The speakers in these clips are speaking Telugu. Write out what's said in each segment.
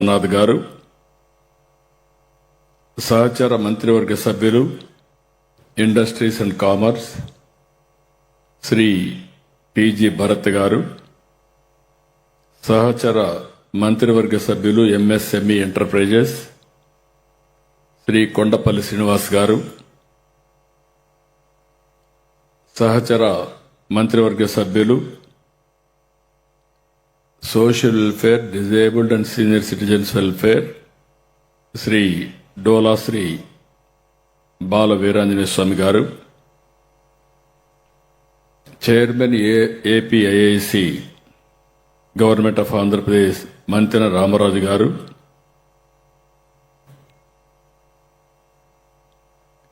నాథ్ గారు, సహచర మంత్రివర్గ సభ్యులు industries and commerce Shri TG Bharat garu, సహచర మంత్రివర్గ సభ్యులు ఎంఎస్ఎంఈ ఎంటర్ప్రైజెస్ శ్రీ కొండపల్లి శ్రీనివాస్ గారు, సహచర మంత్రివర్గ సభ్యులు social welfare, disabled and senior citizens welfare Shri Dola Sri Bala Veeranjaneya Swamy garu, chairman APIIC government of Andhra Pradesh Mantena Ramaraju garu,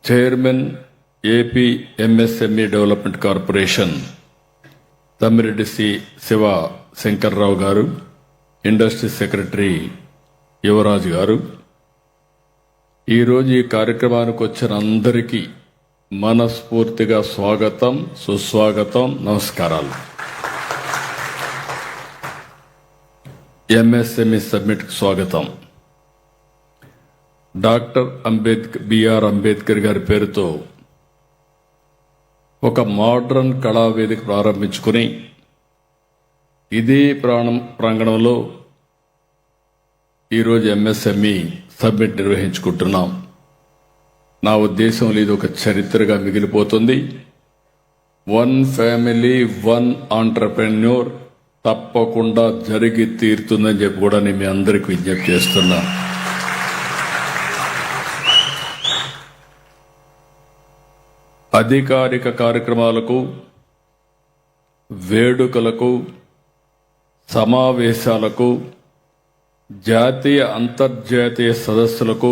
chairman AP MSME development corporation Thammireddy Siva Shankar Rao garu, industry secretary యువరాజు గారు, ఈరోజు ఈ కార్యక్రమానికి వచ్చిన అందరికీ మనస్ఫూర్తిగా స్వాగతం, సుస్వాగతం, నమస్కారాలు. ఎంఎస్ఎంఈ సమ్మిట్కి స్వాగతం. డాక్టర్ బిఆర్ అంబేద్కర్ గారి పేరుతో ఒక మోడర్న్ కళావేదిక ప్రారంభించుకుని ఇదే ప్రాంగణంలో ఈరోజు ఎంఎస్ఎంఈ సబ్మిట్ నిర్వహించుకుంటున్నాం. నా ఉద్దేశంలో ఇది ఒక చరిత్రగా మిగిలిపోతుంది. వన్ ఫ్యామిలీ వన్ ఆంటర్ప్రెన్యూర్ తప్పకుండా జరిగి తీరుతుందని చెప్పి కూడా నేను మీ అందరికీ విజ్ఞప్తి చేస్తున్నా. అధికారిక కార్యక్రమాలకు, వేడుకలకు, సమావేశాలకు, జాతీయ అంతర్జాతీయ సదస్సులకు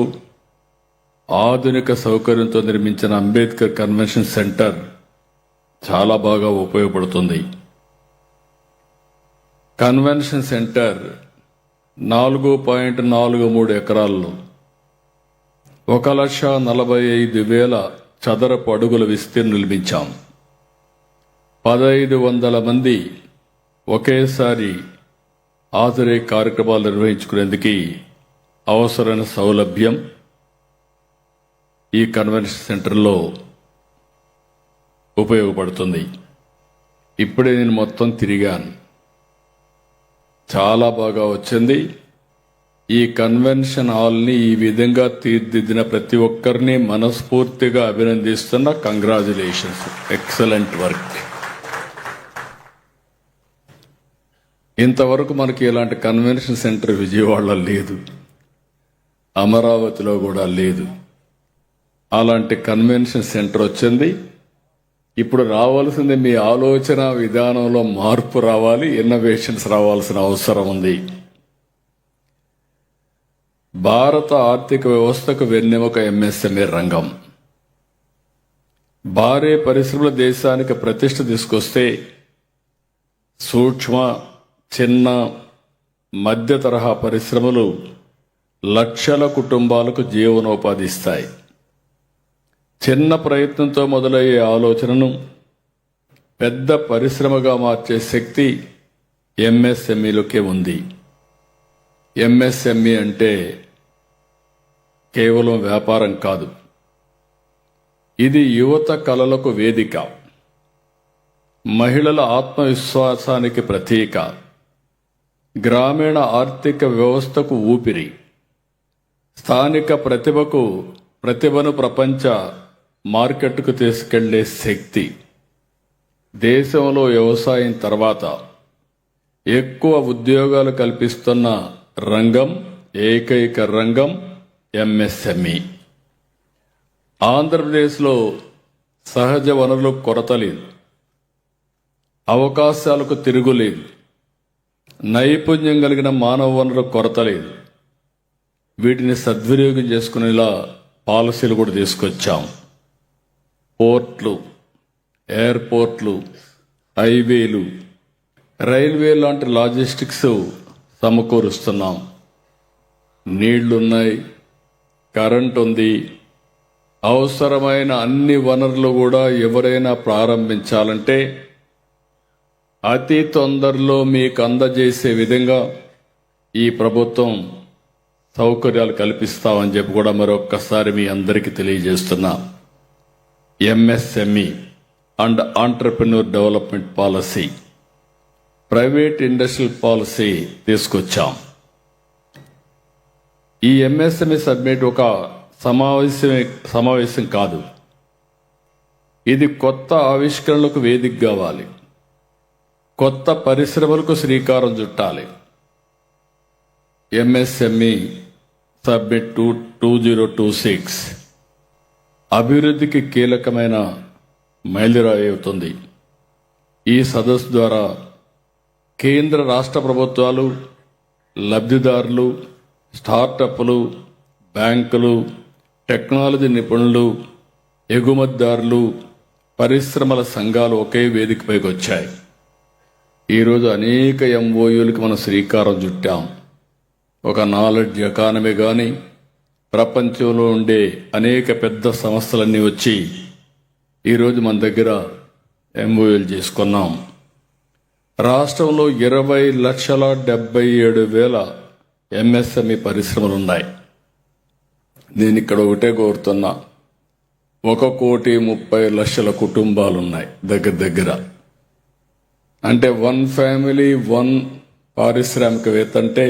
ఆధునిక సౌకర్యంతో నిర్మించిన అంబేద్కర్ కన్వెన్షన్ సెంటర్ చాలా బాగా ఉపయోగపడుతుంది. కన్వెన్షన్ సెంటర్ 4.43 ఎకరాల్లో 1,45,000 చదరపు అడుగుల విస్తీర్ణం నిర్మించాం. 1,500 మంది ఒకేసారి హాజరై కార్యక్రమాలు నిర్వహించుకునేందుకు అవసరమైన సౌలభ్యం ఈ కన్వెన్షన్ సెంటర్లో ఉపయోగపడుతుంది. ఇప్పుడే నేను మొత్తం తిరిగాను, చాలా బాగా వచ్చింది. ఈ కన్వెన్షన్ హాల్ని ఈ విధంగా తీర్చిదిద్దిన ప్రతి ఒక్కరిని మనస్ఫూర్తిగా అభినందిస్తున్నా. Congratulations, excellent work. ఇంతవరకు మనకి ఇలాంటి కన్వెన్షన్ సెంటర్ విజయవాడలో లేదు, అమరావతిలో కూడా లేదు. అలాంటి కన్వెన్షన్ సెంటర్ వచ్చింది. ఇప్పుడు రావాల్సింది మీ ఆలోచన విధానంలో మార్పు రావాలి, ఇన్నోవేషన్స్ రావాల్సిన అవసరం ఉంది. భారత ఆర్థిక వ్యవస్థకు వెన్నెముక ఎంఎస్ఎంఈ రంగం. భారీ పరిశ్రమల దేశానికి ప్రతిష్ట తీసుకొస్తే సూక్ష్మ, చిన్న, మధ్య తరహా పరిశ్రమలు లక్షల కుటుంబాలకు జీవనోపాధి ఇస్తాయి. చిన్న ప్రయత్నంతో మొదలయ్యే ఆలోచనను పెద్ద పరిశ్రమగా మార్చే శక్తి ఎంఎస్ఎంఈలోకే ఉంది. ఎంఎస్ఎంఈ అంటే కేవలం వ్యాపారం కాదు, ఇది యువత కలలకు వేదిక, మహిళల ఆత్మవిశ్వాసానికి ప్రతీక, గ్రామీణ ఆర్థిక వ్యవస్థకు ఊపిరి, స్థానిక ప్రతిభను ప్రపంచ మార్కెట్కు తీసుకెళ్లే శక్తి. దేశంలో వ్యవసాయం తర్వాత ఎక్కువ ఉద్యోగాలు కల్పిస్తున్న రంగం, ఏకైక రంగం ఎంఎస్ఎంఈ. ఆంధ్రప్రదేశ్లో సహజ వనరులకు కొరత లేదు, అవకాశాలకు తిరుగులేదు, నైపుణ్యం కలిగిన మానవ వనరులకు కొరత లేదు. వీటిని సద్వినియోగం చేసుకునేలా పాలసీలు కూడా తీసుకొచ్చాం. పోర్ట్లు, ఎయిర్పోర్ట్లు, హైవేలు, రైల్వే లాంటి లాజిస్టిక్స్ సమకూరుస్తున్నాం. నీళ్లున్నాయి, కరెంట్ ఉంది. అవసరమైన అన్ని వనరులు కూడా ఎవరైనా ప్రారంభించాలంటే అతి తొందరలో మీకు అందజేసే విధంగా ఈ ప్రభుత్వం సౌకర్యాలు కల్పిస్తామని చెప్పి కూడా మరొక్కసారి మీ అందరికీ తెలియజేస్తున్నా. MSME and entrepreneur development policy, private industrial policy తీసుకొచ్చాం. ఈ ఎంఎస్ఎంఈ సబ్మిట్ ఒక సమావేశం కాదు, ఇది కొత్త ఆవిష్కరణలకు వేదిక కావాలి, కొత్త పరిశ్రమలకు శ్రీకారం చుట్టాలి. ఎంఎస్ఎంఈ సబ్మిట్ 2026 అభివృద్ధికి కీలకమైన మైలురాయి అవుతుంది. ఈ సదస్సు ద్వారా కేంద్ర రాష్ట్ర ప్రభుత్వాలు, లబ్ధిదారులు, స్టార్టప్లు, బ్యాంకులు, టెక్నాలజీ నిపుణులు, ఎగుమతిదారులు, పరిశ్రమల సంఘాలు ఒకే వేదికపైకి వచ్చాయి. ఈరోజు అనేక ఎంఓయూలకు మనం శ్రీకారం చుట్టాం. ఒక నాలెడ్జ్ ఎకానమీ కానీ, ప్రపంచంలో ఉండే అనేక పెద్ద సంస్థలన్నీ వచ్చి ఈరోజు మన దగ్గర ఎంఓయూలు చేసుకున్నాం. రాష్ట్రంలో 20,77,000 ఎంఎస్ఎంఈ పరిశ్రమలు ఉన్నాయి. నేను ఇక్కడ ఒకటే కోరుతున్నా, 1,30,00,000 కుటుంబాలు ఉన్నాయి దగ్గర. అంటే 1 ఫ్యామిలీ 1 పారిశ్రామికవేత్త అంటే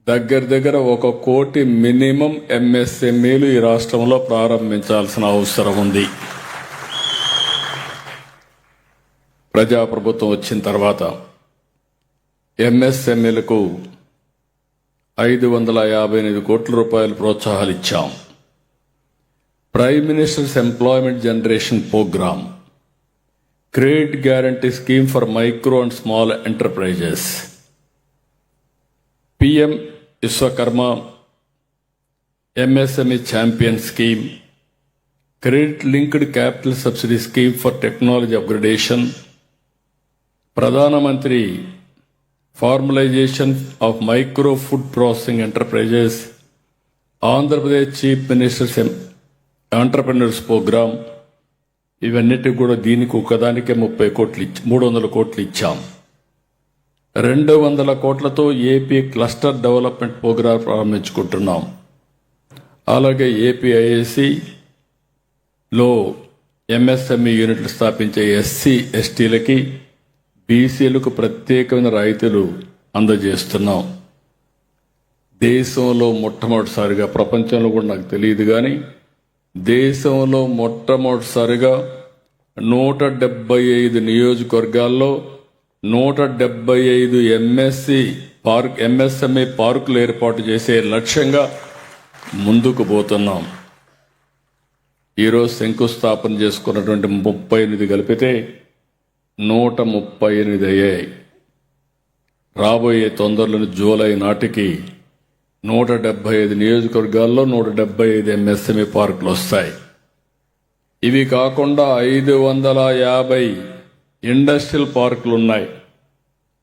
దగ్గర 1 కోటి మినిమం ఎంఎస్ఎంఈలు ఈ రాష్ట్రంలో ప్రారంభించాల్సిన అవసరం ఉంది. ప్రజాప్రభుత్వం వచ్చిన తర్వాత ఎంఎస్ఎంఈలకు 558 కోట్ల రూపాయలు ప్రోత్సాహాలు ఇచ్చాం. Prime ministers employment generation programme, credit guarantee scheme for micro and small enterprises, PM Vishwakarma, MSME champion scheme, credit linked capital subsidy scheme for technology upgradation, Pradhan Mantri formalisation of micro food processing enterprises, Andhra Pradesh chief ministers entrepreneurs programme, ఇవన్నిటికి కూడా దీనికి ఒకదానికే 300 కోట్లు ఇచ్చాం. 200 కోట్లతో ఏపీ క్లస్టర్ డెవలప్మెంట్ ప్రోగ్రాం ప్రారంభించుకుంటున్నాం. అలాగే ఏపీఐఏసీలో ఎంఎస్ఎంఈ యూనిట్లు స్థాపించే ఎస్సీ ఎస్టీలకి, బీసీలకు ప్రత్యేకమైన రాయితీలు అందజేస్తున్నాం. దేశంలో మొట్టమొదటిసారిగా, ప్రపంచంలో కూడా నాకు తెలియదు కానీ దేశంలో మొట్టమొదటిసారిగా 175 నియోజకవర్గాల్లో 175 ఎంఎస్ఎంఈ పార్కులు ఏర్పాటు చేసే లక్ష్యంగా ముందుకు పోతున్నాం. ఈరోజు శంకుస్థాపన చేసుకున్నటువంటి 38 కలిపితే 138 అయ్యాయి. రాబోయే తొందరలోని జూలై నాటికి 175 నియోజకవర్గాల్లో 175 ఎంఎస్ఎంఈ పార్కులు వస్తాయి. ఇవి కాకుండా 550 ఇండస్ట్రియల్ పార్కులు ఉన్నాయి.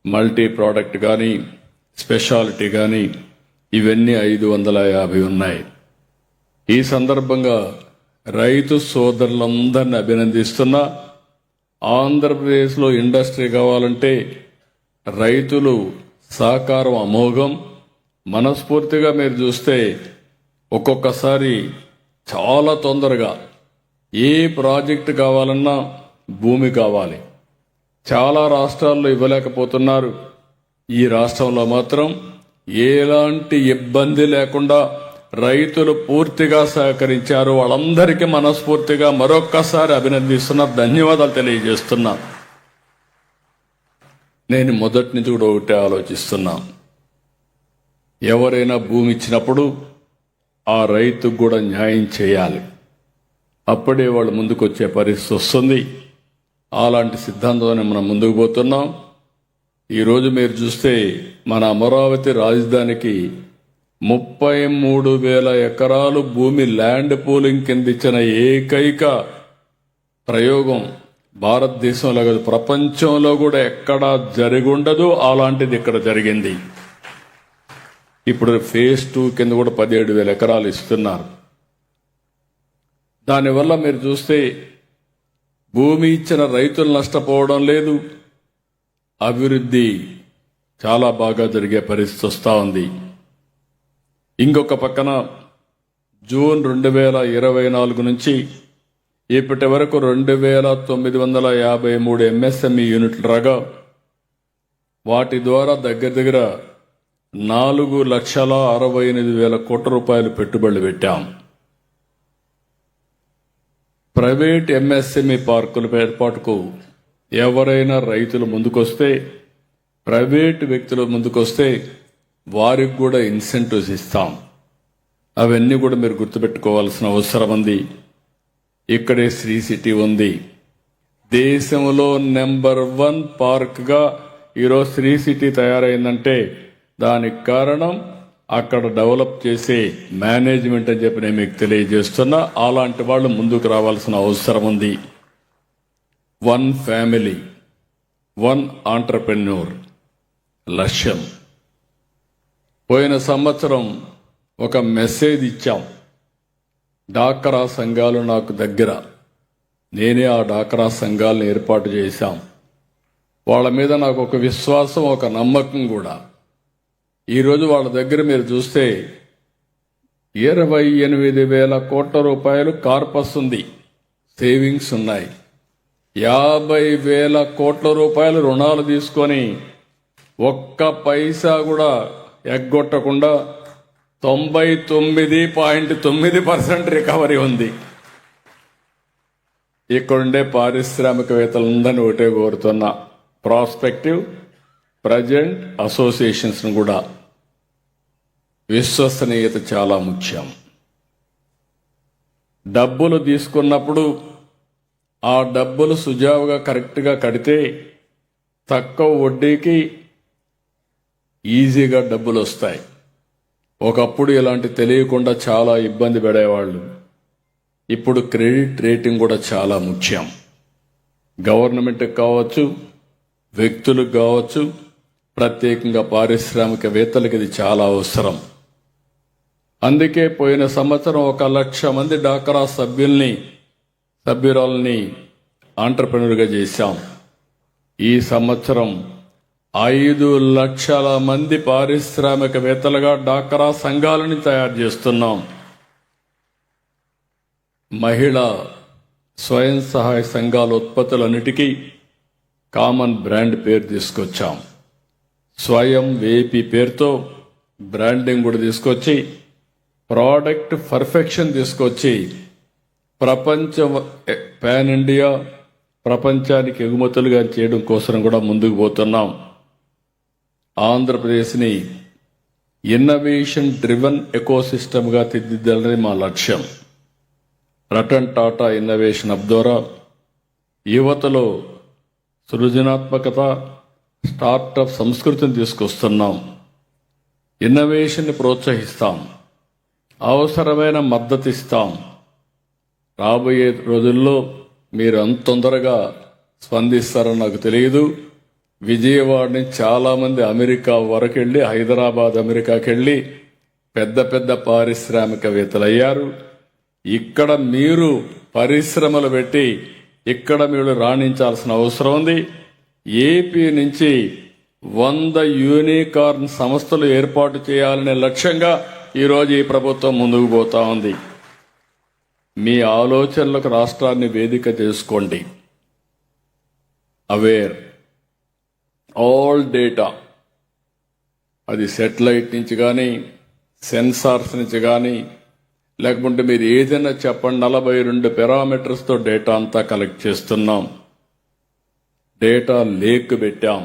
మల్టీ ప్రోడక్ట్ కానీ, స్పెషాలిటీ కానీ, ఇవన్నీ 550 ఉన్నాయి. ఈ సందర్భంగా రైతు సోదరులందరినీ అభినందిస్తున్నా. ఆంధ్రప్రదేశ్లో ఇండస్ట్రీ కావాలంటే రైతులు సహకారం అమోఘం. మనస్ఫూర్తిగా మీరు చూస్తే ఒక్కొక్కసారి చాలా తొందరగా ఏ ప్రాజెక్టు కావాలన్నా భూమి కావాలి. చాలా రాష్ట్రాల్లో ఇవ్వలేకపోతున్నారు. ఈ రాష్ట్రంలో మాత్రం ఎలాంటి ఇబ్బంది లేకుండా రైతులు పూర్తిగా సహకరించారు. వాళ్ళందరికీ మనస్ఫూర్తిగా మరొక్కసారి అభినందిస్తున్నా, ధన్యవాదాలు తెలియజేస్తున్నా. నేను మొదటి నుంచి కూడా ఒకటే ఆలోచిస్తున్నా, ఎవరైనా భూమి ఇచ్చినప్పుడు ఆ రైతుకు కూడా న్యాయం చేయాలి. అప్పుడే వాళ్ళు ముందుకు వచ్చే పరిస్థితి వస్తుంది. అలాంటి సిద్ధాంతంతో మనం ముందుకు పోతున్నాం. ఈరోజు మీరు చూస్తే మన అమరావతి రాజధానికి 33,000 ఎకరాలు భూమి ల్యాండ్ పూలింగ్ కింద ఇచ్చిన ఏకైక ప్రయోగం భారతదేశంలో కాదు, ప్రపంచంలో కూడా ఎక్కడా జరిగుండదు. అలాంటిది ఇక్కడ జరిగింది. ఇప్పుడు ఫేజ్ 2 కింద కూడా 17,000 ఎకరాలు ఇస్తున్నారు. దానివల్ల మీరు చూస్తే భూమి ఇచ్చిన రైతులు నష్టపోవడం లేదు, అభివృద్ధి చాలా బాగా జరిగే పరిస్థితి వస్తూ ఉంది. ఇంకొక పక్కన జూన్ 2024 నుంచి ఇప్పటి వరకు 2953 ఎంఎస్ఎంఈ యూనిట్లు రాగా వాటి ద్వారా దగ్గర 4,68,000 కోట్ల రూపాయలు పెట్టుబడులు పెట్టాం. ప్రైవేట్ ఎంఎస్ఎంఈ పార్కుల ఏర్పాటుకు ఎవరైనా రైతులు ముందుకొస్తే, ప్రైవేట్ వ్యక్తులు ముందుకొస్తే వారికి కూడా ఇన్సెంటివ్స్ ఇస్తాం. అవన్నీ కూడా మీరు గుర్తుపెట్టుకోవాల్సిన అవసరం ఉంది. ఇక్కడే శ్రీ సిటీ ఉంది. దేశంలో నెంబర్ 1 పార్క్గా ఈరోజు శ్రీ సిటీ తయారైందంటే దానికి కారణం అక్కడ డెవలప్ చేసే మేనేజ్మెంట్ అని చెప్పి నేను మీకు తెలియజేస్తున్నా. అలాంటి వాళ్ళు ముందుకు రావాల్సిన అవసరం ఉంది. 1 ఫ్యామిలీ 1 ఆంటర్ప్రెన్యూర్ లక్ష్యం. పోయిన సంవత్సరం ఒక మెసేజ్ ఇచ్చాం. డాక్రా సంఘాలు నాకు దగ్గర, నేనే ఆ డాక్రా సంఘాలను ఏర్పాటు చేశాం. వాళ్ళ మీద నాకు ఒక విశ్వాసం, ఒక నమ్మకం కూడా. ఈరోజు వాళ్ళ దగ్గర మీరు చూస్తే 28,000 కోట్ల రూపాయలు కార్పస్ ఉంది, సేవింగ్స్ ఉన్నాయి. 50,000 కోట్ల రూపాయలు రుణాలు తీసుకొని ఒక్క పైసా కూడా ఎగ్గొట్టకుండా 99.9% రికవరీ ఉంది. ఇక్కడుండే పారిశ్రామికవేత్తలందరినీ ఒకటే కోరుతున్నా, ప్రాస్పెక్టివ్ ప్రజెంట్ అసోసియేషన్స్ కూడా విశ్వసనీయత చాలా ముఖ్యం. డబ్బులు తీసుకున్నప్పుడు ఆ డబ్బులు సుజావుగా కరెక్ట్గా కడితే తక్కువ వడ్డీకి ఈజీగా డబ్బులు వస్తాయి. ఒకప్పుడు ఇలాంటి తెలియకుండా చాలా ఇబ్బంది పడేవాళ్ళు. ఇప్పుడు క్రెడిట్ రేటింగ్ కూడా చాలా ముఖ్యం. గవర్నమెంట్కి కావచ్చు, వ్యక్తులకు కావచ్చు, ప్రత్యేకంగా పారిశ్రామికవేత్తలకు ఇది చాలా అవసరం. అందుకే పోయిన సంవత్సరం 1,00,000 మంది డాక్రా సభ్యురాలని ఆంటర్ప్రెన్యూర్గా చేశాం. ఈ సంవత్సరం 5 లక్షల మంది పారిశ్రామికవేత్తలుగా డాక్రా సంఘాలని తయారు చేస్తున్నాం. మహిళా స్వయం సహాయ సంఘాల ఉత్పత్తులన్నిటికీ కామన్ బ్రాండ్ పేరు తీసుకొచ్చాం. స్వయం వేపీ పేరుతో బ్రాండింగ్ కూడా తీసుకొచ్చి ప్రోడక్ట్ పర్ఫెక్షన్ తీసుకొచ్చి పాన్ ఇండియా ప్రపంచానికి ఎగుమతులుగా చేయడం కోసం కూడా ముందుకు పోతున్నాం. ఆంధ్రప్రదేశ్ని ఇన్నోవేషన్ డ్రివెన్ ఎకోసిస్టమ్గా తీర్చిదిద్దాలని మా లక్ష్యం. రతన్ టాటా ఇన్నోవేషన్ హబ్ ద్వారా యువతలో సృజనాత్మకత, స్టార్టప్ సంస్కృతిని తీసుకొస్తున్నాం. ఇన్నోవేషన్ని ప్రోత్సహిస్తాం, అవసరమైన మద్దతు ఇస్తాం. రాబోయే రోజుల్లో మీరు అంత తొందరగా స్పందిస్తారని నాకు తెలియదు. విజయవాడ నుంచి చాలామంది అమెరికా వరకు వెళ్ళి, హైదరాబాద్ అమెరికాకి వెళ్ళి పెద్ద పెద్ద పారిశ్రామికవేత్తలు అయ్యారు. ఇక్కడ మీరు పరిశ్రమలు పెట్టి ఇక్కడ మీరు రాణించాల్సిన అవసరం ఉంది. ఏపీ నుంచి 100 యూనికార్న్ సంస్థలు ఏర్పాటు చేయాలనే లక్ష్యంగా ఈరోజు ఈ ప్రభుత్వం ముందుకు పోతా ఉంది. మీ ఆలోచనలకు రాష్ట్రాన్ని వేదిక చేసుకోండి. అవేర్ ఆల్ డేటా, అది సెటిలైట్ నుంచి కానీ, సెన్సార్స్ నుంచి కానీ, లేకుంటే మీరు ఏదైనా చెప్పండి, 42 పారామీటర్స్తో డేటా అంతా కలెక్ట్ చేస్తున్నాం. డేటా లేక్ పెట్టాం.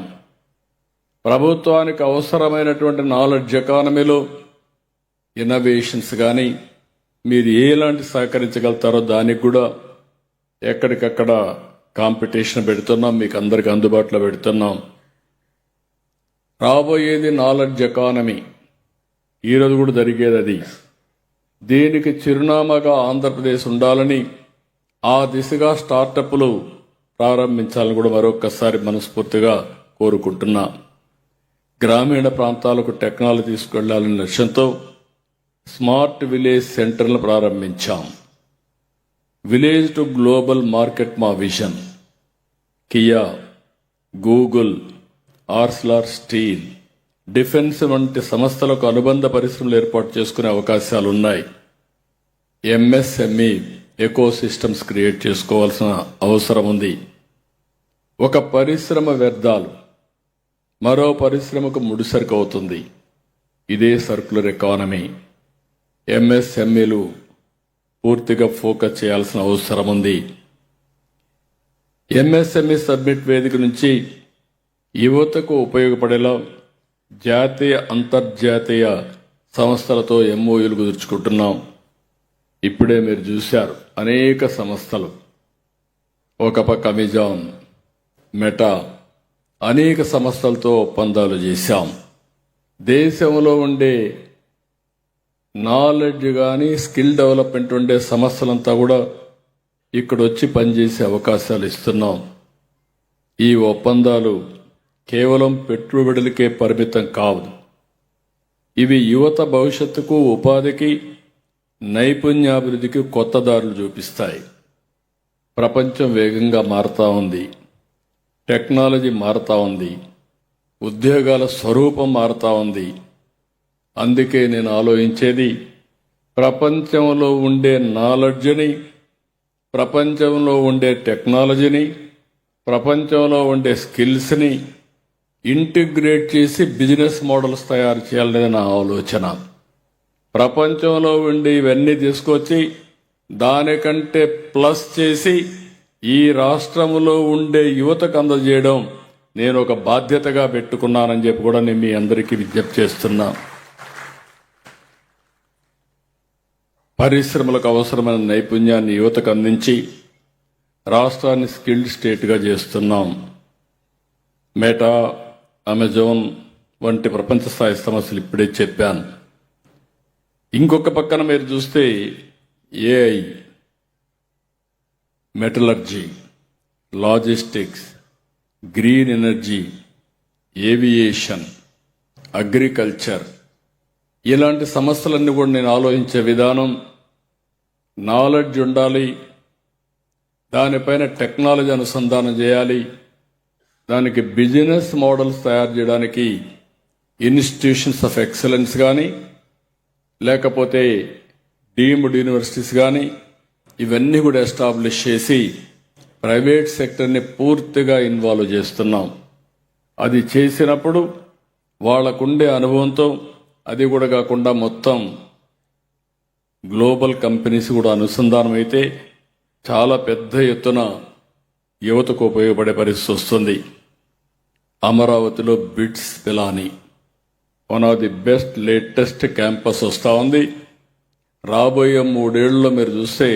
ప్రభుత్వానికి అవసరమైనటువంటి నాలెడ్జ్ ఎకానమీలో ఇన్నోవేషన్స్ కానీ మీరు ఎలాంటి సహకరించగలుగుతారో దానికి కూడా ఎక్కడికక్కడ కాంపిటీషన్ పెడుతున్నాం, మీకు అందరికి అందుబాటులో పెడుతున్నాం. రాబోయేది నాలెడ్జ్ ఎకానమీ, ఈరోజు కూడా జరిగేది అది. దీనికి చిరునామాగా ఆంధ్రప్రదేశ్ ఉండాలని, ఆ దిశగా స్టార్టప్లు ప్రారంభించాలని కూడా మరొక్కసారి మనస్ఫూర్తిగా కోరుకుంటున్నా. గ్రామీణ ప్రాంతాలకు టెక్నాలజీ తీసుకెళ్లాలనే లక్ష్యంతో స్మార్ట్ విలేజ్ సెంటర్లు ప్రారంభించాం. విలేజ్ టు గ్లోబల్ మార్కెట్ మా vision. Kia, Google, Arcelor steel, defence వంటి సంస్థలకు అనుబంధ పరిశ్రమలు ఏర్పాటు చేసుకునే అవకాశాలు ఉన్నాయి. ఎంఎస్ఎంఈ ఎకో సిస్టమ్స్ క్రియేట్ చేసుకోవాల్సిన అవసరం ఉంది. ఒక పరిశ్రమ వ్యర్థాలు మరో పరిశ్రమకు ముడిసరుకు అవుతుంది. ఇదే సర్క్యులర్ ఎకానమీ. ఎంఎస్ఎంఈలు పూర్తిగా ఫోకస్ చేయాల్సిన అవసరం ఉంది. ఎంఎస్ఎంఈ సబ్మిట్ వేదిక నుంచి యువతకు ఉపయోగపడేలా జాతీయ అంతర్జాతీయ సంస్థలతో ఎంఓయూలు కుదుర్చుకుంటున్నాం. ఇప్పుడే మీరు చూశారు, అనేక సంస్థలు, ఒక పక్క అమెజాన్, మెటా, అనేక సంస్థలతో ఒప్పందాలు చేశాం. దేశంలో ఉండే నాలెడ్జ్ కానీ స్కిల్ డెవలప్మెంట్ ఉండే సంస్థలంతా కూడా ఇక్కడ వచ్చి పనిచేసే అవకాశాలు ఇస్తున్నాం. ఈ ఒప్పందాలు కేవలం పెట్టుబడులకే పరిమితం కావు. ఇవి యువత భవిష్యత్తుకు, ఉపాధికి, నైపుణ్యాభివృద్ధికి కొత్త దారులు చూపిస్తాయి. ప్రపంచం వేగంగా మారుతా ఉంది. టెక్నాలజీ మారుతా ఉంది. ఉద్యోగాల స్వరూపం మారుతా ఉంది. అందుకే నేను ఆలోచించేది, ప్రపంచంలో ఉండే నాలెడ్జ్ని, ప్రపంచంలో ఉండే టెక్నాలజీని, ప్రపంచంలో ఉండే స్కిల్స్ని ఇంటిగ్రేట్ చేసి బిజినెస్ మోడల్స్ తయారు చేయాలనేది నా ఆలోచన. ప్రపంచంలో ఉండి ఇవన్నీ తీసుకొచ్చి దానికంటే ప్లస్ చేసి ఈ రాష్ట్రంలో ఉండే యువతకు అందజేయడం నేను ఒక బాధ్యతగా పెట్టుకున్నానని చెప్పి కూడా నేను మీ అందరికీ విజ్ఞప్తి చేస్తున్నా. పరిశ్రమలకు అవసరమైన నైపుణ్యాన్ని యువతకు అందించి రాష్ట్రాన్ని స్కిల్డ్ స్టేట్గా చేస్తున్నాం. మెటా, అమెజాన్ వంటి ప్రపంచ స్థాయి సంస్థలు ఇప్పుడే చెప్పాను. ఇంకొక పక్కన మీరు చూస్తే AI, metallurgy, logistics, green energy, aviation, agriculture, ఇలాంటి సమస్యలన్నీ కూడా నేను ఆలోచించే విధానం, నాలెడ్జ్ ఉండాలి, దానిపైన టెక్నాలజీ అనుసంధానం చేయాలి, దానికి బిజినెస్ మోడల్స్ తయారు చేయడానికి ఇన్స్టిట్యూషన్స్ ఆఫ్ ఎక్సలెన్స్ కానీ, లేకపోతే డీమ్డ్ యూనివర్సిటీస్ కానీ, ఇవన్నీ కూడా ఎస్టాబ్లిష్ చేసి ప్రైవేట్ సెక్టర్ని పూర్తిగా ఇన్వాల్వ్ చేస్తున్నాం. అది చేసినప్పుడు వాళ్లకుండే అనుభవంతో, అది కూడా కాకుండా మొత్తం గ్లోబల్ కంపెనీస్ కూడా అనుసంధానం అయితే చాలా పెద్ద ఎత్తున యువతకు ఉపయోగపడే పరిస్థితి వస్తుంది. అమరావతిలో bits Pilani one of the best latest campus వస్తూ ఉంది. రాబోయే 3 ఏళ్లలో మీరు చూస్తే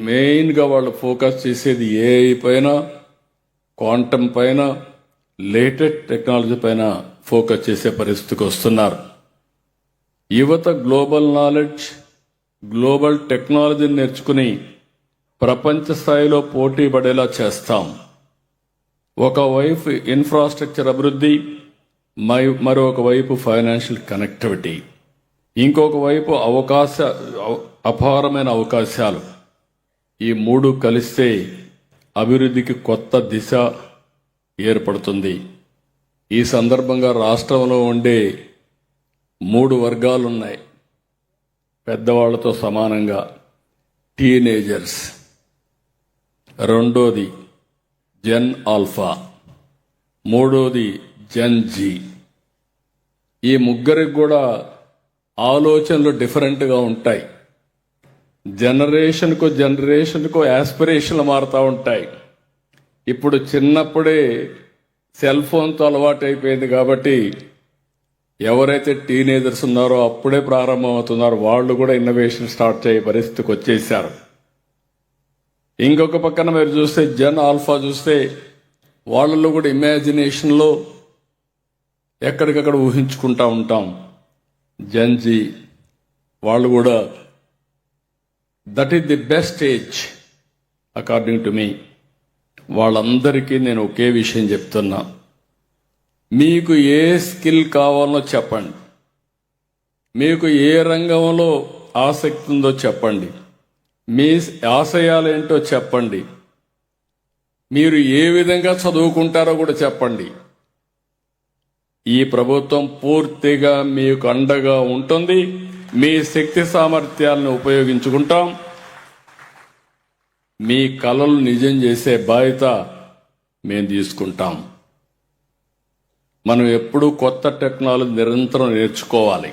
మెయిన్గా వాళ్ళు ఫోకస్ చేసేది ఏఐ పైన, క్వాంటమ్ పైన, లేటెస్ట్ టెక్నాలజీ పైన ఫోకస్ చేసే పరిస్థితికి వస్తున్నారు. యువత గ్లోబల్ నాలెడ్జ్, గ్లోబల్ టెక్నాలజీని నేర్చుకుని ప్రపంచ స్థాయిలో పోటీ పడేలా చేస్తాం. ఒకవైపు ఇన్ఫ్రాస్ట్రక్చర్ అభివృద్ధి, మరొక వైపు ఫైనాన్షియల్ కనెక్టివిటీ, ఇంకొక వైపు అపారమైన అవకాశాలు. ఈ 3 కలిస్తే అభివృద్ధికి కొత్త దిశ ఏర్పడుతుంది. ఈ సందర్భంగా రాష్ట్రంలో ఉండే 3 వర్గాలున్నాయి. పెద్దవాళ్లతో సమానంగా టీనేజర్స్, రెండోది జెన్ ఆల్ఫా, మూడోది జెన్ జీ. ఈ ముగ్గురికి కూడా ఆలోచనలు డిఫరెంట్గా ఉంటాయి. జనరేషన్కు యాస్పిరేషన్లు మారుతూ ఉంటాయి. ఇప్పుడు చిన్నప్పుడే సెల్ ఫోన్తో అలవాటు అయిపోయింది కాబట్టి ఎవరైతే టీనేజర్స్ ఉన్నారో అప్పుడే ప్రారంభమవుతున్నారో వాళ్ళు కూడా ఇన్నోవేషన్ స్టార్ట్ చేయ పరిస్థితికి వచ్చేసారు. ఇంకొక పక్కన మీరు చూస్తే జెన్ ఆల్ఫా చూస్తే వాళ్ళలో కూడా ఇమాజినేషన్లో ఎక్కడికక్కడ ఊహించుకుంటా ఉంటాం. జెన్ జీ వాళ్ళు కూడా that is the best age according to me. వాళ్ళందరికీ నేను ఒకే విషయం చెప్తున్నా, మీకు ఏ స్కిల్ కావాలో చెప్పండి, మీకు ఏ రంగంలో ఆసక్తి ఉందో చెప్పండి, మీ ఆశయాలేంటో చెప్పండి, మీరు ఏ విధంగా చదువుకుంటారో కూడా చెప్పండి. ఈ ప్రభుత్వం పూర్తిగా మీకు అండగా ఉంటుంది. మీ శక్తి సామర్థ్యాలను ఉపయోగించుకుంటాం. మీ కలలు నిజం చేసే బాధ్యత మేము తీసుకుంటాం. మనం ఎప్పుడూ కొత్త టెక్నాలజీ నిరంతరం నేర్చుకోవాలి.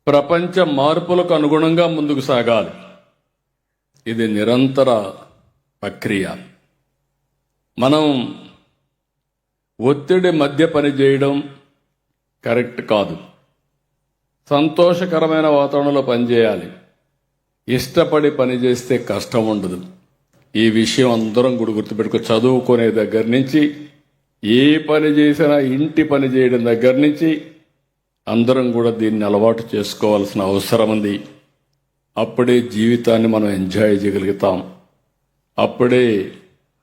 ప్రపంచ మార్పులకు అనుగుణంగా ముందుకు సాగాలి. ఇది నిరంతర ప్రక్రియ. మనం ఒత్తిడి మధ్య పనిచేయడం కరెక్ట్ కాదు. సంతోషకరమైన వాతావరణంలో పనిచేయాలి. ఇష్టపడి పనిచేస్తే కష్టం ఉండదు. ఈ విషయం అందరం కూడా గుర్తుపెట్టుకో. చదువుకునే దగ్గర నుంచి ఏ పని చేసినా, ఇంటి పని చేయడం దగ్గర నుంచి అందరం కూడా దీన్ని అలవాటు చేసుకోవాల్సిన అవసరం ఉంది. అప్పుడే జీవితాన్ని మనం ఎంజాయ్ చేయగలుగుతాం. అప్పుడే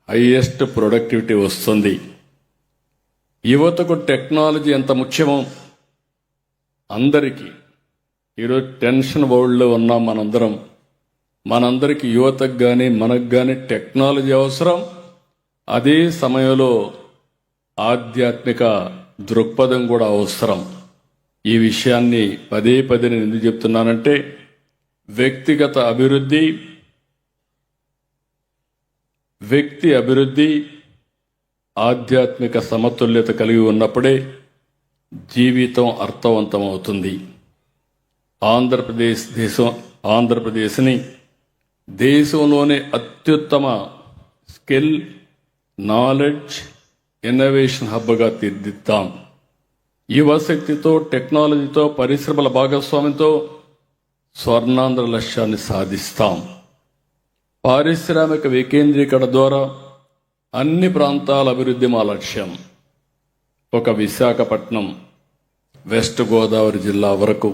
హైయెస్ట్ ప్రొడక్టివిటీ వస్తుంది. యువతకు టెక్నాలజీ ఎంత ముఖ్యమో అందరికీ ఈరోజు టెన్షన్ వరల్డ్లో ఉన్నాం మనందరం. మనందరికీ యువతకు కానీ మనకు కానీ టెక్నాలజీ అవసరం. అదే సమయంలో ఆధ్యాత్మిక దృక్పథం కూడా అవసరం. ఈ విషయాన్ని పదే పదే నేను ఎందుకు చెప్తున్నానంటే, వ్యక్తి అభివృద్ధి ఆధ్యాత్మిక సమతుల్యత కలిగి ఉన్నప్పుడే జీవితం అర్థవంతం అవుతుంది. ఆంధ్రప్రదేశ్ని దేశంలోనే అత్యుత్తమ స్కిల్, నాలెడ్జ్, ఇన్నోవేషన్ హబ్గా తీర్చిదిద్దాం. యువశక్తితో, టెక్నాలజీతో, పరిశ్రమల భాగస్వామ్యంతో స్వర్ణాంధ్ర లక్ష్యాన్ని సాధిస్తాం. పారిశ్రామిక వికేంద్రీకరణ ద్వారా అన్ని ప్రాంతాల అభివృద్ధి మా లక్ష్యం. ఒక విశాఖపట్నం, వెస్ట్ గోదావరి జిల్లా వరకు,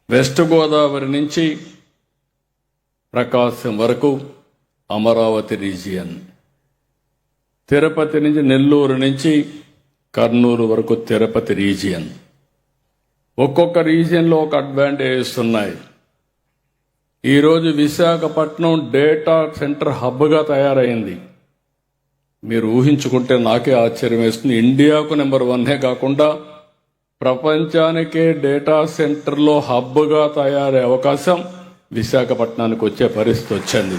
వెస్ట్ గోదావరి నుంచి ప్రకాశం వరకు అమరావతి రీజియన్, తిరుపతి నుంచి నెల్లూరు నుంచి కర్నూలు వరకు తిరుపతి రీజియన్. ఒక్కొక్క రీజియన్లో ఒక అడ్వాంటేజెస్ ఉన్నాయి. ఈరోజు విశాఖపట్నం డేటా సెంటర్ హబ్గా తయారైంది. మీరు ఊహించుకుంటే నాకే ఆశ్చర్యం వేస్తుంది. ఇండియాకు నెంబర్ 1 కాకుండా ప్రపంచానికే డేటా సెంటర్లో హబ్గా తయారయ్యే అవకాశం విశాఖపట్నానికి వచ్చే పరిస్థితి వచ్చింది.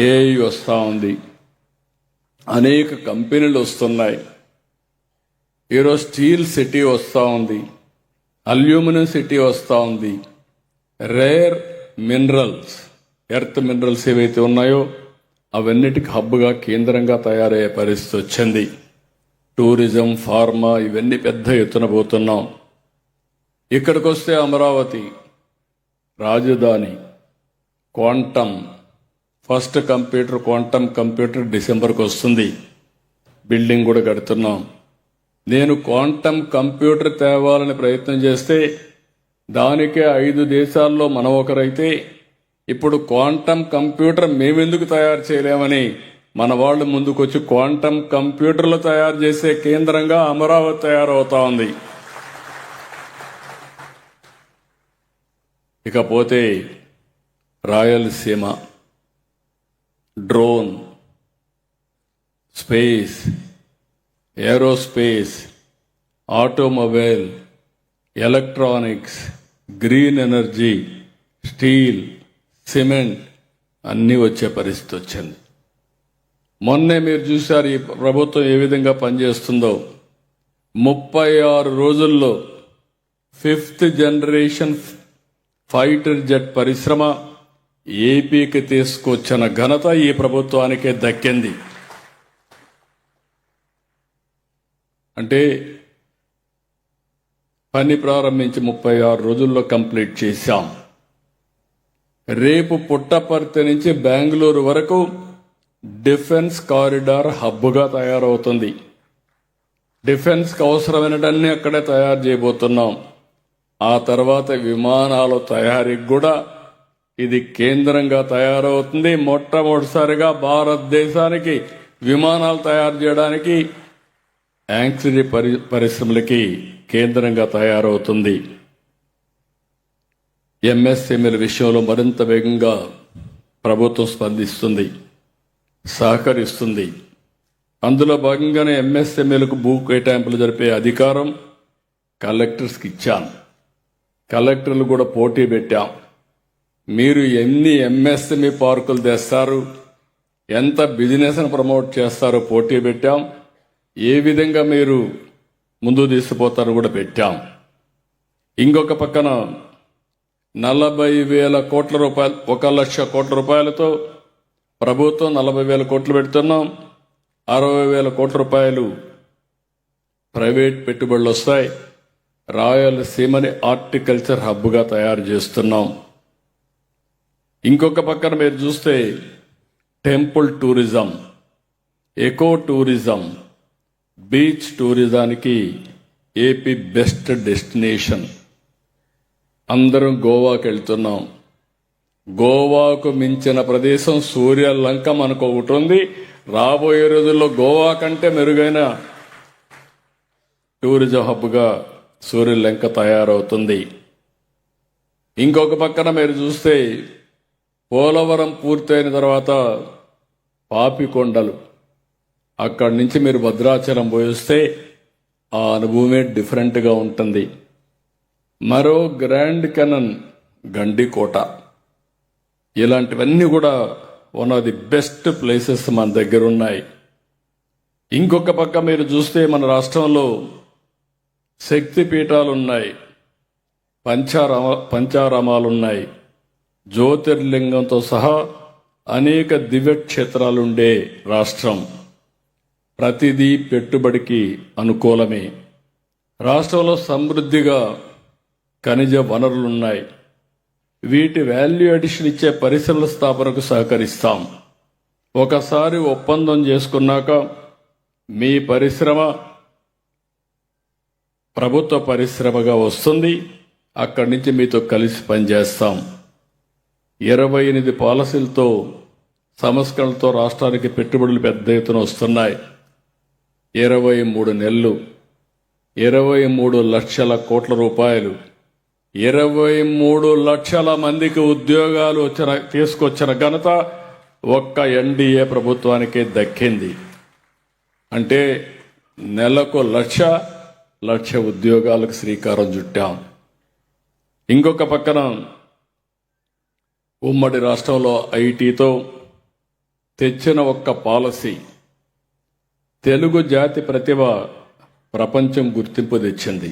ఏఐ వస్తూ ఉంది, అనేక కంపెనీలు వస్తున్నాయి. ఈరోజు స్టీల్ సిటీ వస్తూ ఉంది, అల్యూమినియం సిటీ వస్తూ ఉంది. రేర్ మినరల్స్, ఎర్త్ మినరల్స్ ఏవైతే ఉన్నాయో అవన్నిటికి హబ్గా, కేంద్రంగా తయారయ్యే పరిస్థితి వచ్చింది. టూరిజం, ఫార్మా ఇవన్నీ పెద్ద ఎత్తున పోతున్నాం. ఇక్కడికి వస్తే అమరావతి రాజధాని, quantum first computer, quantum computer డిసెంబర్కి వస్తుంది. బిల్డింగ్ కూడా కడుతున్నాం. నేను క్వాంటమ్ కంప్యూటర్ తేవాలని ప్రయత్నం చేస్తే దానికే 5 దేశాల్లో మనం ఒకరైతే, ఇప్పుడు క్వాంటమ్ కంప్యూటర్ మేమెందుకు తయారు చేయలేమని మన వాళ్ళు ముందుకొచ్చి క్వాంటమ్ కంప్యూటర్లు తయారు చేసే కేంద్రంగా అమరావతి తయారవుతా ఉంది. ఇకపోతే Rayalaseema, drone, space, aerospace, automobile, electronics, green energy, steel, cement అన్నీ వచ్చే పరిస్థితి వచ్చింది. మొన్నే మీరు చూశారు ఈ ప్రభుత్వం ఏ విధంగా పనిచేస్తుందో. 36 రోజుల్లో 5th జనరేషన్ ఫైటర్ జెట్ పరిశ్రమ ఏపీకి తీసుకొచ్చిన ఘనత ఈ ప్రభుత్వానికే దక్కింది. అంటే పని ప్రారంభించి 36 రోజుల్లో కంప్లీట్ చేశాం. రేపు పుట్టపర్తి నుంచి బెంగళూరు వరకు డిఫెన్స్ కారిడార్ హబ్గా తయారవుతుంది. డిఫెన్స్కి అవసరమైనటన్నీ అక్కడే తయారు చేయబోతున్నాం. ఆ తర్వాత విమానాల తయారీకి కూడా ఇది కేంద్రంగా తయారవుతుంది. మొట్టమొదటిసారిగా భారతదేశానికి విమానాలు తయారు చేయడానికి యాంక్సిలరీ పరిశ్రమలకి కేంద్రంగా తయారవుతుంది. ఎంఎస్ఎంఈల విషయంలో మరింత వేగంగా ప్రభుత్వం స్పందిస్తుంది, సహకరిస్తుంది. అందులో భాగంగానే ఎంఎస్ఎంఈలకు భూ కేటాయింపులు జరిపే అధికారం కలెక్టర్స్కి ఇచ్చాను. కలెక్టర్లు కూడా పోటీ పెట్టాం. మీరు ఎన్ని ఎంఎస్ఎంఈ పార్కులు తెస్తారు, ఎంత బిజినెస్ను ప్రమోట్ చేస్తారో పోటీ పెట్టాం. ఏ విధంగా మీరు ముందు తీసుకుపోతారో కూడా పెట్టాం. ఇంకొక పక్కన 40,000 కోట్ల రూపాయలు, 1,00,000 కోట్ల రూపాయలతో ప్రభుత్వం 40,000 కోట్లు పెడుతున్నాం. 60,000 కోట్ల రూపాయలు ప్రైవేట్ పెట్టుబడులు వస్తాయి. రాయలసీమని హార్టికల్చర్ హబ్గా తయారు చేస్తున్నాం. ఇంకొక పక్కన మీరు చూస్తే temple tourism, eco tourism, beach టూరిజానికి ఏపీ బెస్ట్ డెస్టినేషన్. అందరం గోవాకి వెళ్తున్నాం. గోవాకు మించిన ప్రదేశం సూర్యలంక మనకు ఒకటి ఉంది. రాబోయే రోజుల్లో గోవా కంటే మెరుగైన టూరిజం హబ్గా సూర్యలంక తయారవుతుంది. ఇంకొక పక్కన మీరు చూస్తే పోలవరం పూర్తయిన తర్వాత పాపికొండలు, అక్కడి నుంచి మీరు భద్రాచలం పోయిస్తే ఆ అనుభవమే డిఫరెంట్గా ఉంటుంది. మరో గ్రాండ్ కెనన్ గండికోట, ఇలాంటివన్నీ కూడా one of the best places మన దగ్గర ఉన్నాయి. ఇంకొక పక్క మీరు చూస్తే మన రాష్ట్రంలో శక్తి పీఠాలున్నాయి, పంచారామాలున్నాయి, జ్యోతిర్లింగంతో సహా అనేక దివ్యక్షేత్రాలుండే రాష్ట్రం. ప్రతిదీ పెట్టుబడికి అనుకూలమే. రాష్ట్రంలో సమృద్ధిగా ఖనిజ వనరులున్నాయి. వీటి వాల్యూ అడిషన్ ఇచ్చే పరిశ్రమల స్థాపనకు సహకరిస్తాం. ఒకసారి ఒప్పందం చేసుకున్నాక మీ పరిశ్రమ ప్రభుత్వ పరిశ్రమగా వస్తుంది. అక్కడి నుంచి మీతో కలిసి పనిచేస్తాం. 28 పాలసీలతో, సంస్కరణలతో రాష్ట్రానికి పెట్టుబడులు పెద్ద ఎత్తున వస్తున్నాయి. 23 నెలలు, 23 లక్షల కోట్ల రూపాయలు, 23 లక్షల మందికి ఉద్యోగాలు తీసుకొచ్చిన ఘనత ఒక్క ఎన్డీఏ ప్రభుత్వానికే దక్కింది. అంటే నెలకు లక్ష ఉద్యోగాలకు శ్రీకారం చుట్టాం. ఇంకొక పక్కన ఉమ్మడి రాష్ట్రంలో ఐటీతో తెచ్చిన ఒక్క పాలసీ, తెలుగు జాతి ప్రతిభ ప్రపంచం గుర్తింపు తెచ్చింది.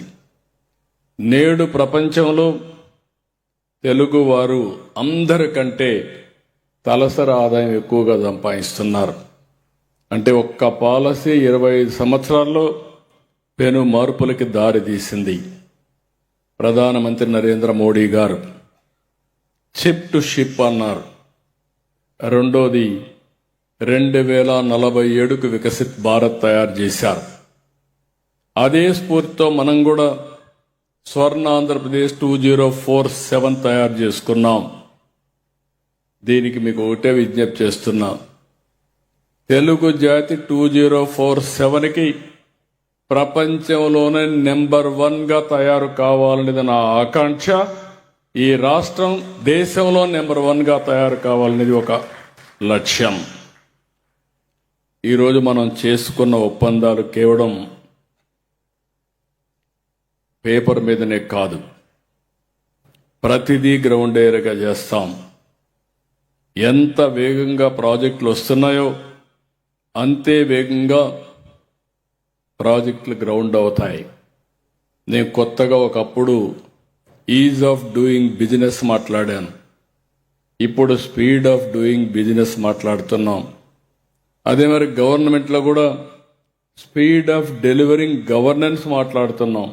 నేడు ప్రపంచంలో తెలుగువారు అందరికంటే తలసరి ఆదాయం ఎక్కువగా సంపాదిస్తున్నారు. అంటే ఒక్క పాలసీ 25 సంవత్సరాల్లో పెను మార్పులకి దారి తీసింది. ప్రధానమంత్రి నరేంద్ర మోడీ గారు చిప్ టు షిప్ అన్నారు. రెండోది 2047కు వికసిత్ భారత్ తయారు చేశారు. అదే స్ఫూర్తితో మనం కూడా స్వర్ణ ఆంధ్రప్రదేశ్ 2047 తయారు చేసుకున్నాం. దీనికి మీకు ఒకటే విజ్ఞప్తి చేస్తున్నా, తెలుగు జాతి 2047కి ప్రపంచంలోనే నెంబర్ 1గా తయారు కావాలనేది నా ఆకాంక్ష. ఈ రాష్ట్రం దేశంలో నెంబర్ 1గా తయారు కావాలనేది ఒక లక్ష్యం. ఈరోజు మనం చేసుకున్న ఒప్పందాలు కేవలం పేపర్ మీదనే కాదు, ప్రతిదీ గ్రౌండ్ ఏరియాగా చేస్తాం. ఎంత వేగంగా ప్రాజెక్టులు వస్తున్నాయో అంతే వేగంగా ప్రాజెక్టులు గ్రౌండ్ అవుతాయి. నేను కొత్తగా ఒకప్పుడు ఈజ్ ఆఫ్ డూయింగ్ బిజినెస్ మాట్లాడాను. ఇప్పుడు స్పీడ్ ఆఫ్ డూయింగ్ బిజినెస్ మాట్లాడుతున్నాం. అదే మరి గవర్నమెంట్లో కూడా స్పీడ్ ఆఫ్ డెలివరింగ్ గవర్నెన్స్ మాట్లాడుతున్నాం.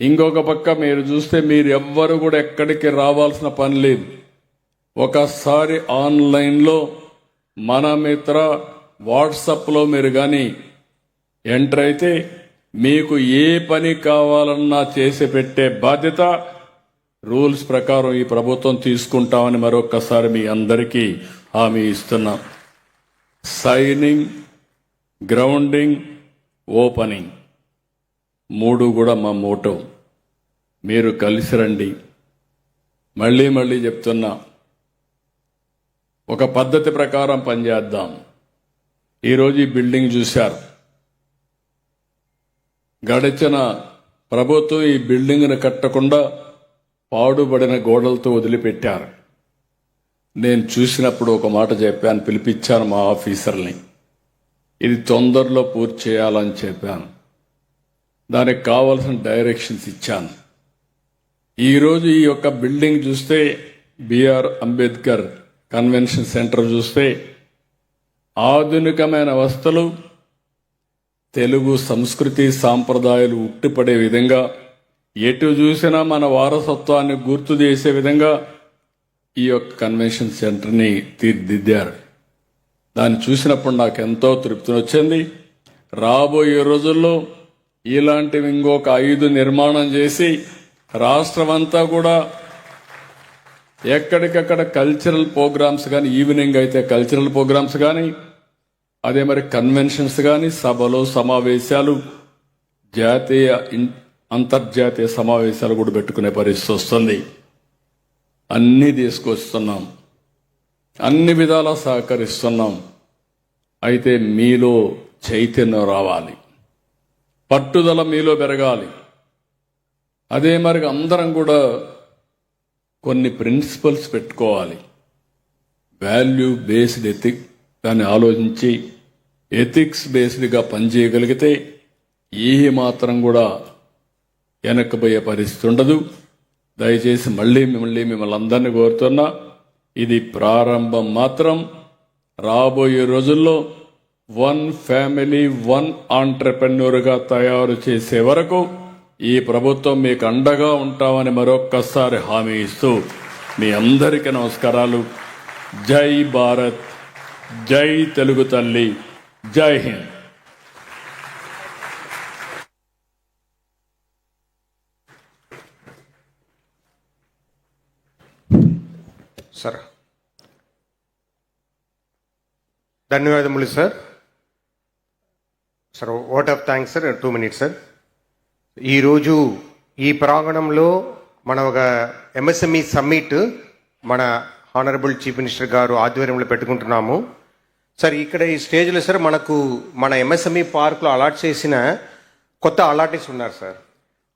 ఇంకొక పక్క మీరు చూస్తే మీరు ఎవ్వరు కూడా ఎక్కడికి రావాల్సిన పని లేదు. ఒకసారి ఆన్లైన్లో మన మిత్ర వాట్సాప్లో మీరు కానీ ఎంటర్ అయితే మీకు ఏ పని కావాలన్నా చేసి పెట్టే బాధ్యత రూల్స్ ప్రకారం ఈ ప్రభుత్వం తీసుకుంటామని మరొకసారి మీ అందరికీ హామీ ఇస్తున్నాం. సైనింగ్, గ్రౌండింగ్, ఓపెనింగ్ 3 కూడా మా మోటో. మీరు కలిసి రండి. మళ్ళీ చెప్తున్నా, ఒక పద్ధతి ప్రకారం పనిచేద్దాం. ఈరోజు ఈ బిల్డింగ్ చూశారు. గడిచిన ప్రభుత్వం ఈ బిల్డింగ్ను కట్టకుండా పాడుబడిన గోడలతో వదిలిపెట్టారు. నేను చూసినప్పుడు ఒక మాట చెప్పాను, పిలిపించాను మా ఆఫీసర్ని. ఇది తొందరలో పూర్తి చేయాలని చెప్పాను. దానికి కావాల్సిన డైరెక్షన్స్ ఇచ్చాను. ఈరోజు ఈ యొక్క బిల్డింగ్ చూస్తే, బిఆర్ అంబేద్కర్ కన్వెన్షన్ సెంటర్ చూస్తే, ఆధునికమైన వసతులు, తెలుగు సంస్కృతి సాంప్రదాయాలు ఉట్టిపడే విధంగా, ఎటు చూసినా మన వారసత్వాన్ని గుర్తు చేసే విధంగా ఈ యొక్క కన్వెన్షన్ సెంటర్ని తీర్చిదిద్దారు. దాన్ని చూసినప్పుడు నాకు ఎంతో తృప్తి వచ్చింది. రాబోయే రోజుల్లో ఇలాంటివి ఇంకొక 5 నిర్మాణం చేసి రాష్ట్రమంతా కూడా ఎక్కడికక్కడ కల్చరల్ ప్రోగ్రామ్స్ కానీ, ఈవినింగ్ అయితే కల్చరల్ ప్రోగ్రామ్స్ కానీ, అదే మరి కన్వెన్షన్స్ కానీ, సభలు సమావేశాలు, జాతీయ అంతర్జాతీయ సమావేశాలు కూడా పెట్టుకునే పరిస్థితి వస్తుంది. అన్నీ తీసుకొస్తున్నాం, అన్ని విధాలా సహకరిస్తున్నాం. అయితే మీలో చైతన్యం రావాలి, పట్టుదల మీలో పెరగాలి. అదే మరి అందరం కూడా కొన్ని ప్రిన్సిపల్స్ పెట్టుకోవాలి. వాల్యూ బేస్డ్ ఎథిక్ దాన్ని ఆలోచించి ఎథిక్స్ బేస్డ్గా పనిచేయగలిగితే ఏ మాత్రం కూడా వెనక్కిపోయే పరిస్థితి ఉండదు. దయచేసి మళ్ళీ మిమ్మల్ని అందరినీ కోరుతున్నా, ఇది ప్రారంభం మాత్రం. రాబోయే రోజుల్లో 1 ఫ్యామిలీ 1 ఆంటర్‌ప్రెన్యూర్గా తయారు చేసే వరకు ఈ ప్రభుత్వం మీకు అండగా ఉంటామని మరొక్కసారి హామీ ఇస్తూ మీ అందరికీ నమస్కారాలు. జై భారత్, జై తెలుగు తల్లి, జై హింద్. సార్, ధన్యవాదములు sir. Sir, vote of thanks sir. 2 minutes sir. ఈరోజు ఈ ప్రాంగణంలో మన ఒక ఎంఎస్ఎంఈ సమ్మిట్ మన హానరబుల్ చీఫ్ మినిస్టర్ గారు ఆధ్వర్యంలో పెట్టుకుంటున్నాము సార్. ఇక్కడ ఈ స్టేజ్లో సార్ మనకు మన ఎంఎస్ఎంఈ పార్క్లో అలాట్ చేసిన కొత్త అలాటీస్ ఉన్నారు సార్.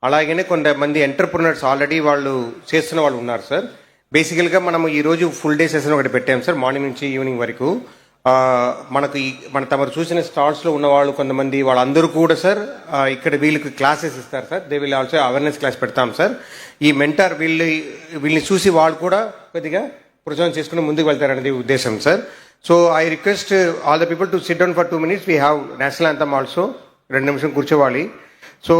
అలాగనే కొంతమంది ఎంటర్ప్రినర్స్ ఆల్రెడీ వాళ్ళు చేస్తున్న వాళ్ళు ఉన్నారు సార్. బేసికల్గా మనము ఈరోజు ఫుల్ డే సెషన్ ఒకటి పెట్టాము సార్, మార్నింగ్ నుంచి ఈవినింగ్ వరకు. మనకు మన తమరు చూసిన స్టాల్స్లో ఉన్న వాళ్ళు కొంతమంది వాళ్ళందరూ కూడా సార్ ఇక్కడ వీళ్ళకి క్లాసెస్ ఇస్తారు sir. They will also awareness class పెడతాం సార్. ఈ మెంటర్ వీళ్ళని చూసి వాళ్ళు కూడా కొద్దిగా ప్రోత్సాహం చేసుకుని ముందుకు వెళ్తారనేది ఉద్దేశం sir. So I request all the people to SIT down for 2 minutes. We have national anthem also. 2 నిమిషం కూర్చోవాలి. సో